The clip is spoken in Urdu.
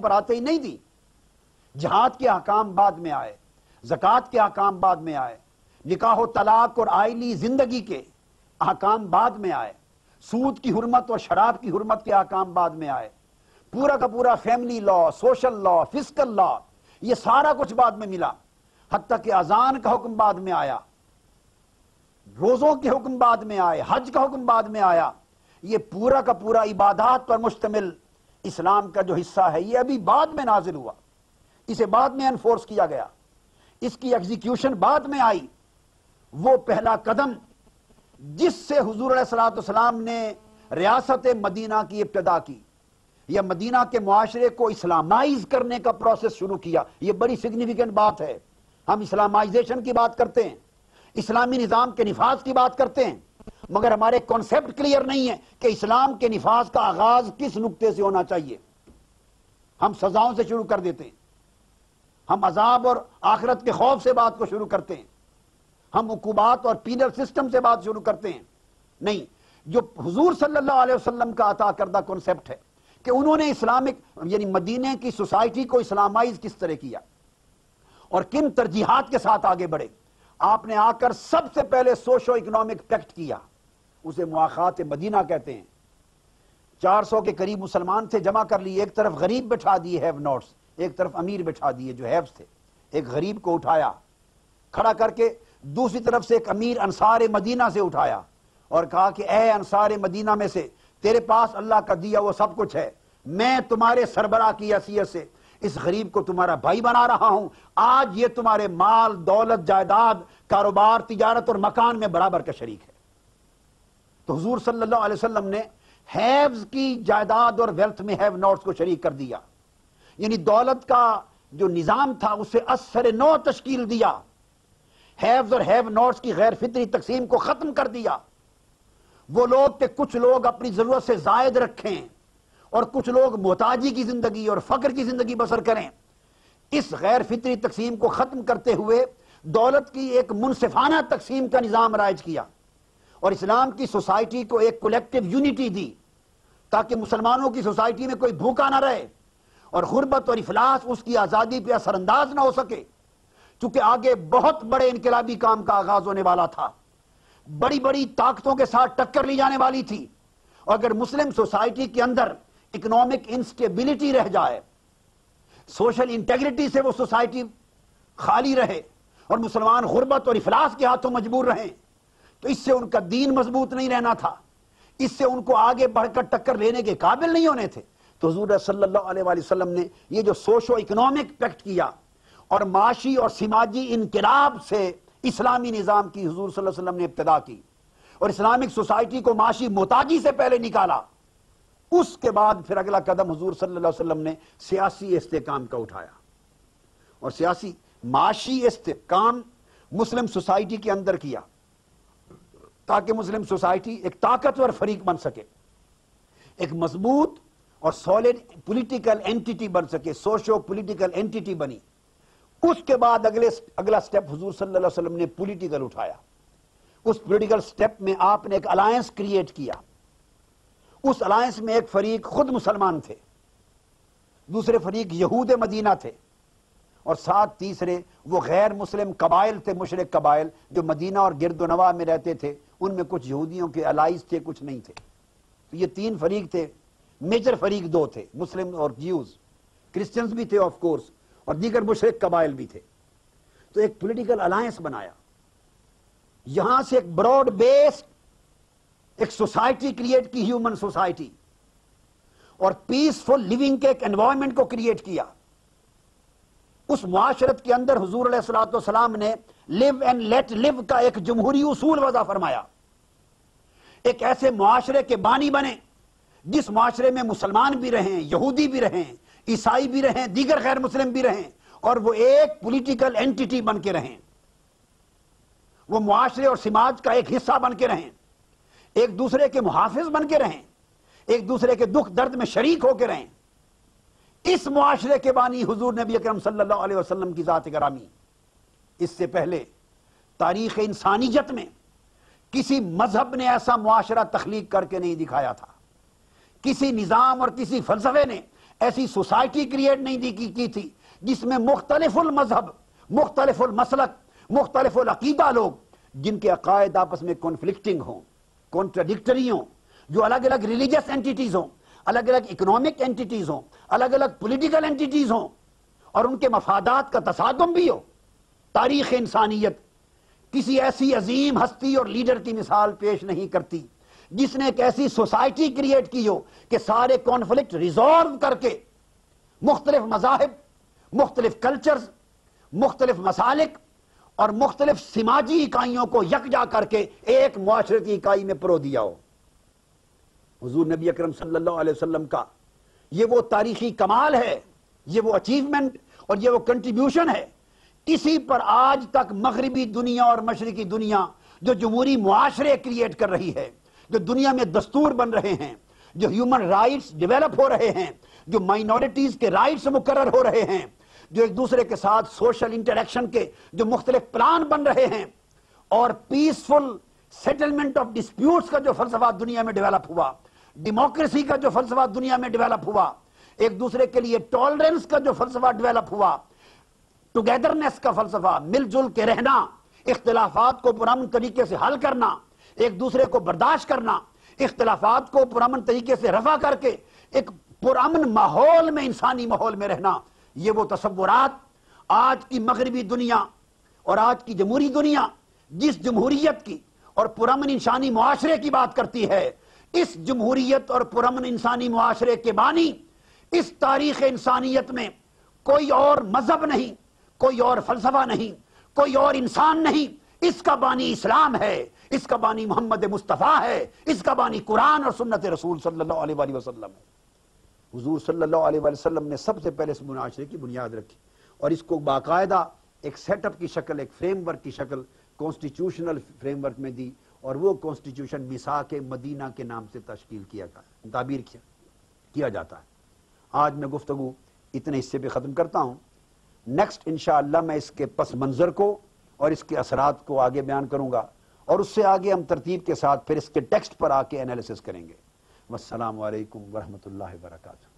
پر آتے ہی نہیں دی. جہاد کے احکام بعد میں آئے, زکوٰۃ کے احکام بعد میں آئے, نکاح و طلاق اور آئلی زندگی کے احکام بعد میں آئے, سود کی حرمت اور شراب کی حرمت کے احکام بعد میں آئے, پورا کا پورا فیملی لا, سوشل لا, فسکل لا, یہ سارا کچھ بعد میں ملا. حتیٰ کہ اذان کا حکم بعد میں آیا, روزوں کے حکم بعد میں آئے, حج کا حکم بعد میں آیا. یہ پورا کا پورا عبادات پر مشتمل اسلام کا جو حصہ ہے یہ ابھی بعد میں نازل ہوا, اسے بعد میں انفورس کیا گیا, اس کی ایگزیکیوشن بعد میں آئی. وہ پہلا قدم جس سے حضور علیہ الصلوۃ والسلام نے ریاست مدینہ کی ابتدا کی یا مدینہ کے معاشرے کو اسلامائز کرنے کا پروسیس شروع کیا, یہ بڑی سگنیفیکنٹ بات ہے. ہم اسلامائزیشن کی بات کرتے ہیں, اسلامی نظام کے نفاذ کی بات کرتے ہیں, مگر ہمارے کانسیپٹ کلیئر نہیں ہے کہ اسلام کے نفاذ کا آغاز کس نقطے سے ہونا چاہیے. ہم سزاؤں سے شروع کر دیتے ہیں, ہم عذاب اور آخرت کے خوف سے بات کو شروع کرتے ہیں, ہم عقوبات اور پینل سسٹم سے بات شروع کرتے ہیں. نہیں, جو حضور صلی اللہ علیہ وسلم کا عطا کردہ کانسیپٹ ہے کہ انہوں نے اسلامک یعنی مدینے کی سوسائٹی کو اسلامائز کس طرح کیا اور کن ترجیحات کے ساتھ آگے بڑھے. آپ نے آ کر سب سے پہلے سوشو اکنامک پیکٹ کیا, اسے مواخات مدینہ کہتے ہیں. 400 کے قریب مسلمان تھے, جمع کر لیے, ایک طرف غریب بٹھا دیے ہیو نوٹس, ایک طرف امیر بٹھا دیے جو ہیوز تھے. ایک غریب کو اٹھایا کھڑا کر کے, دوسری طرف سے ایک امیر انصار مدینہ سے اٹھایا اور کہا کہ اے انصار مدینہ میں سے, تیرے پاس اللہ کا دیا وہ سب کچھ ہے, میں تمہارے سربراہ کی حیثیت سے اس غریب کو تمہارا بھائی بنا رہا ہوں, آج یہ تمہارے مال, دولت, جائیداد, کاروبار, تجارت اور مکان میں برابر کا شریک ہے. تو حضور صلی اللہ علیہ وسلم نے ہیوز کی جائیداد اور ویلتھ میں ہیو نوٹس کو شریک کر دیا, یعنی دولت کا جو نظام تھا اسے اثر نو تشکیل دیا, ہیوز اور ہیو نوٹس کی غیر فطری تقسیم کو ختم کر دیا. وہ لوگ کہ کچھ لوگ اپنی ضرورت سے زائد رکھیں اور کچھ لوگ محتاجی کی زندگی اور فقر کی زندگی بسر کریں, اس غیر فطری تقسیم کو ختم کرتے ہوئے دولت کی ایک منصفانہ تقسیم کا نظام رائج کیا اور اسلام کی سوسائٹی کو ایک کولیکٹیو یونٹی دی تاکہ مسلمانوں کی سوسائٹی میں کوئی بھوکا نہ رہے اور غربت اور افلاس اس کی آزادی پہ اثر انداز نہ ہو سکے. چونکہ آگے بہت بڑے انقلابی کام کا آغاز ہونے والا تھا, بڑی بڑی طاقتوں کے ساتھ ٹکر لی جانے والی تھی, اور اگر مسلم سوسائٹی کے اندر اکنامک انسٹیبلٹی رہ جائے, سوشل انٹیگریٹی سے وہ سوسائٹی خالی رہے اور مسلمان غربت اور افلاس کے ہاتھوں مجبور رہیں, تو اس سے ان کا دین مضبوط نہیں رہنا تھا, اس سے ان کو آگے بڑھ کر ٹکر لینے کے قابل نہیں ہونے تھے. تو حضور صلی اللہ علیہ وسلم نے یہ جو سوشو اکنامک پیکٹ کیا اور معاشی اور سماجی انقلاب سے اسلامی نظام کی حضور صلی اللہ علیہ وسلم نے ابتدا کی اور اسلامک سوسائٹی کو معاشی محتاجی سے پہلے نکالا, اس کے بعد پھر اگلا قدم حضور صلی اللہ علیہ وسلم نے سیاسی استحکام کا اٹھایا, اور سیاسی معاشی استحکام مسلم سوسائٹی کے اندر کیا تاکہ مسلم سوسائٹی ایک طاقتور فریق بن سکے, ایک مضبوط اور سالڈ پولیٹیکل اینٹیٹی بن سکے, سوشو پولیٹیکل اینٹیٹی بنی. اس کے بعد اگلا سٹیپ حضور صلی اللہ علیہ وسلم نے پولیٹیکل اٹھایا. اس پولیٹیکل سٹیپ میں آپ نے ایک الائنس کریٹ کیا. اس الائنس میں ایک فریق خود مسلمان تھے, دوسرے فریق یہود مدینہ تھے, اور ساتھ تیسرے وہ غیر مسلم قبائل تھے, مشرک قبائل جو مدینہ اور گرد و نواح میں رہتے تھے. ان میں کچھ یہودیوں کے الائز تھے, کچھ نہیں تھے. تو یہ 3 فریق تھے. میجر فریق 2 تھے, مسلم اور جیوز, کرسچنز بھی تھے آف کورس, اور دیگر مشرک قبائل بھی تھے. تو ایک پولیٹیکل الائنس بنایا, یہاں سے ایک براڈ بیس ایک سوسائٹی کریٹ کی, ہیومن سوسائٹی, اور پیسفل لیونگ کے ایک انوائرمنٹ کو کریٹ کیا. اس معاشرت کے اندر حضور علیہ الصلوۃ والسلام نے لیو اینڈ لیٹ لیو کا ایک جمہوری اصول وضع فرمایا. ایک ایسے معاشرے کے بانی بنے جس معاشرے میں مسلمان بھی رہیں, یہودی بھی رہیں, عیسائی بھی رہیں, دیگر غیر مسلم بھی رہیں, اور وہ ایک پولیٹیکل اینٹیٹی بن کے رہیں, وہ معاشرے اور سماج کا ایک حصہ بن کے رہیں, ایک دوسرے کے محافظ بن کے رہیں, ایک دوسرے کے دکھ درد میں شریک ہو کے رہیں. اس معاشرے کے بانی حضور نبی اکرم صلی اللہ علیہ وسلم کی ذات گرامی. اس سے پہلے تاریخ انسانیت میں کسی مذہب نے ایسا معاشرہ تخلیق کر کے نہیں دکھایا تھا, کسی نظام اور کسی فلسفے نے ایسی سوسائٹی کریٹ نہیں کی تھی جس میں مختلف المذہب، مختلف المسلک، مختلف العقیدہ لوگ، جن کے عقائد آپس میں کنفلکٹنگ ہوں، کانٹراڈکٹری ہوں، جو الگ الگ ریلیجس اینٹیٹیز ہوں، الگ الگ اکنامک اینٹیٹیز ہوں، الگ الگ پولیٹیکل اینٹیٹیز ہوں، اور ان کے مفادات کا تصادم بھی ہو۔ تاریخ انسانیت کسی ایسی عظیم ہستی اور لیڈر کی مثال پیش نہیں کرتی جس نے ایک ایسی سوسائٹی کریٹ کی ہو کہ سارے کانفلکٹ ریزالو کر کے مختلف مذاہب، مختلف کلچرز، مختلف مسالک اور مختلف سماجی اکائیوں کو یکجا کر کے ایک معاشرتی اکائی میں پرو دیا ہو۔ حضور نبی اکرم صلی اللہ علیہ وسلم کا یہ وہ تاریخی کمال ہے، یہ وہ اچیومنٹ اور یہ وہ کنٹریبیوشن ہے، اسی پر آج تک مغربی دنیا اور مشرقی دنیا جو جمہوری معاشرے کریٹ کر رہی ہے، جو دنیا میں دستور بن رہے ہیں، جو ہیومن رائٹس ڈیولپ ہو رہے ہیں، جو مائنورٹیز کے رائٹس مقرر ہو رہے ہیں، جو ایک دوسرے کے ساتھ سوشل انٹریکشن کے جو مختلف پلان بن رہے ہیں، اور پیسفل سیٹلمنٹ آف ڈسپیوٹس کا جو فلسفہ دنیا میں ڈیولپ ہوا، ڈیموکریسی کا جو فلسفہ دنیا میں ڈیولپ ہوا، ایک دوسرے کے لیے ٹالرنس کا جو فلسفہ ڈیولپ ہوا، ٹوگیدرنس کا فلسفہ، مل جل کے رہنا، اختلافات کو پرامن طریقے سے حل کرنا، ایک دوسرے کو برداشت کرنا، اختلافات کو پرامن طریقے سے رفع کر کے ایک پرامن ماحول میں، انسانی ماحول میں رہنا، یہ وہ تصورات آج کی مغربی دنیا اور آج کی جمہوری دنیا جس جمہوریت کی اور پرامن انسانی معاشرے کی بات کرتی ہے، اس جمہوریت اور پرامن انسانی معاشرے کے بانی اس تاریخ انسانیت میں کوئی اور مذہب نہیں، کوئی اور فلسفہ نہیں، کوئی اور انسان نہیں، اس کا بانی اسلام ہے، اس کا بانی محمد مصطفیٰ ہے، اس کا بانی قرآن اور سنت رسول صلی اللہ علیہ وآلہ وسلم ہے۔ حضور صلی اللہ علیہ وآلہ وسلم نے سب سے پہلے اس معاشرے کی بنیاد رکھی اور اس کو باقاعدہ ایک سیٹ اپ کی شکل، ایک فریم ورک کی شکل، کانسٹیٹیوشنل فریم ورک میں دی، اور وہ کانسٹیٹیوشن میثاق مدینہ کے نام سے تشکیل تعبیر کیا جاتا ہے۔ آج میں گفتگو اتنے حصے پہ ختم کرتا ہوں، نیکسٹ انشاءاللہ میں اس کے پس منظر کو اور اس کے اثرات کو آگے بیان کروں گا، اور اس سے آگے ہم ترتیب کے ساتھ پھر اس کے ٹیکسٹ پر آ کے انالیسس کریں گے۔ والسلام علیکم ورحمۃ اللہ وبرکاتہ۔